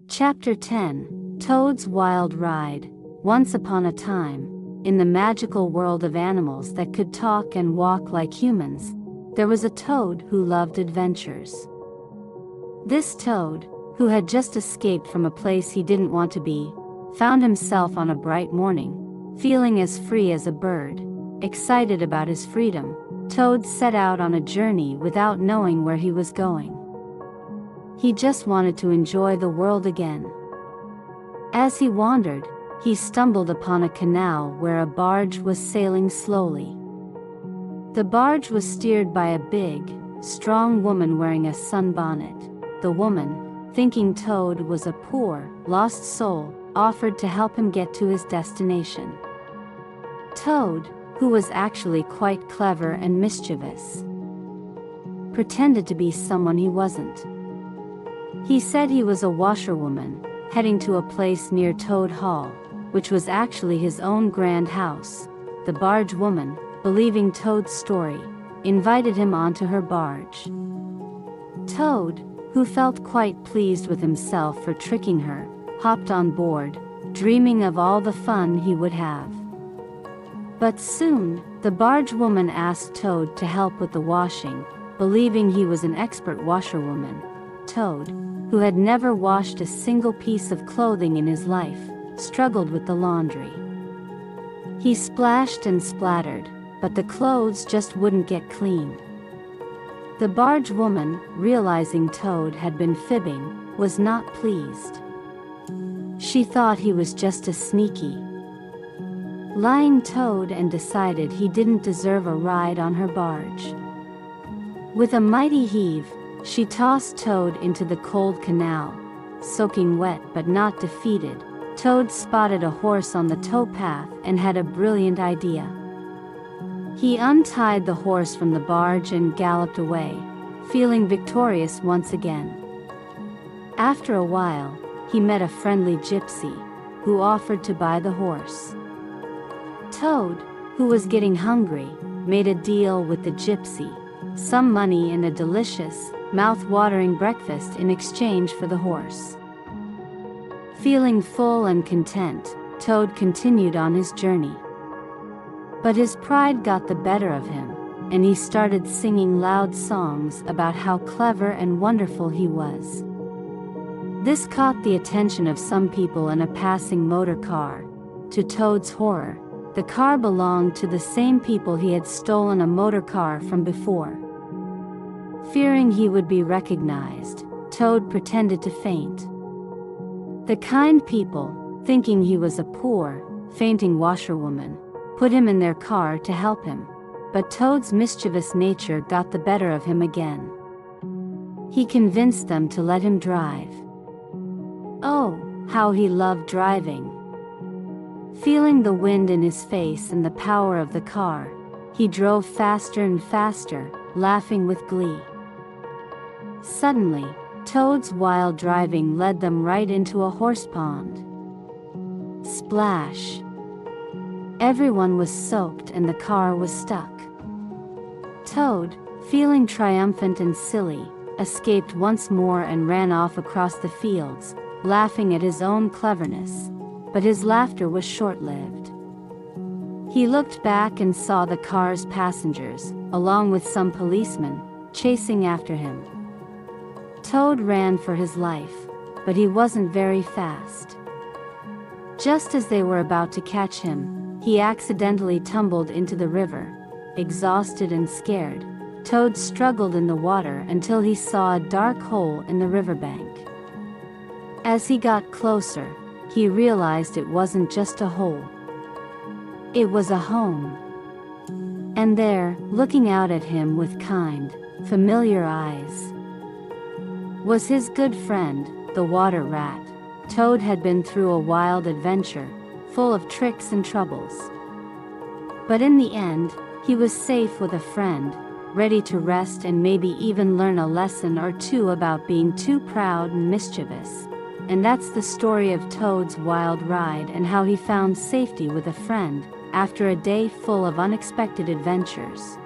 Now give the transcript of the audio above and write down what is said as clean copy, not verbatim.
Chapter 10, Toad's Wild Ride. Once upon a time, in the magical world of animals that could talk and walk like humans, there was a toad who loved adventures. This toad, who had just escaped from a place he didn't want to be, found himself on a bright morning, feeling as free as a bird. Excited about his freedom, Toad set out on a journey without knowing where he was going. He just wanted to enjoy the world again. As he wandered, he stumbled upon a canal where a barge was sailing slowly. The barge was steered by a big, strong woman wearing a sunbonnet. The woman, thinking Toad was a poor, lost soul, offered to help him get to his destination. Toad, who was actually quite clever and mischievous, pretended to be someone he wasn't. He said he was a washerwoman, heading to a place near Toad Hall, which was actually his own grand house. The barge woman, believing Toad's story, invited him onto her barge. Toad, who felt quite pleased with himself for tricking her, hopped on board, dreaming of all the fun he would have. But soon, the barge woman asked Toad to help with the washing, believing he was an expert washerwoman. Toad, who had never washed a single piece of clothing in his life, struggled with the laundry. He splashed and splattered, but the clothes just wouldn't get clean. The barge woman, realizing Toad had been fibbing, was not pleased. She thought he was just a sneaky, lying toad and decided he didn't deserve a ride on her barge. With a mighty heave, she tossed Toad into the cold canal. Soaking wet but not defeated, Toad spotted a horse on the towpath and had a brilliant idea. He untied the horse from the barge and galloped away, feeling victorious once again. After a while, he met a friendly gypsy, who offered to buy the horse. Toad, who was getting hungry, made a deal with the gypsy, some money and a delicious, mouth-watering breakfast in exchange for the horse. Feeling full and content, Toad continued on his journey. But his pride got the better of him, and he started singing loud songs about how clever and wonderful he was. This caught the attention of some people in a passing motor car. To Toad's horror, the car belonged to the same people he had stolen a motor car from before. Fearing he would be recognized, Toad pretended to faint. The kind people, thinking he was a poor, fainting washerwoman, put him in their car to help him, but Toad's mischievous nature got the better of him again. He convinced them to let him drive. Oh, how he loved driving! Feeling the wind in his face and the power of the car, he drove faster and faster, laughing with glee. Suddenly, Toad's wild driving led them right into a horse pond. Splash! Everyone was soaked and the car was stuck. Toad, feeling triumphant and silly, escaped once more and ran off across the fields, laughing at his own cleverness. But his laughter was short-lived. He looked back and saw the car's passengers, along with some policemen, chasing after him. Toad ran for his life, but he wasn't very fast. Just as they were about to catch him, he accidentally tumbled into the river. Exhausted and scared, Toad struggled in the water until he saw a dark hole in the riverbank. As he got closer, he realized it wasn't just a hole. It was a home. And there, looking out at him with kind, familiar eyes, was his good friend, the water rat. Toad had been through a wild adventure, full of tricks and troubles. But in the end, he was safe with a friend, ready to rest and maybe even learn a lesson or two about being too proud and mischievous. And that's the story of Toad's wild ride and how he found safety with a friend, after a day full of unexpected adventures.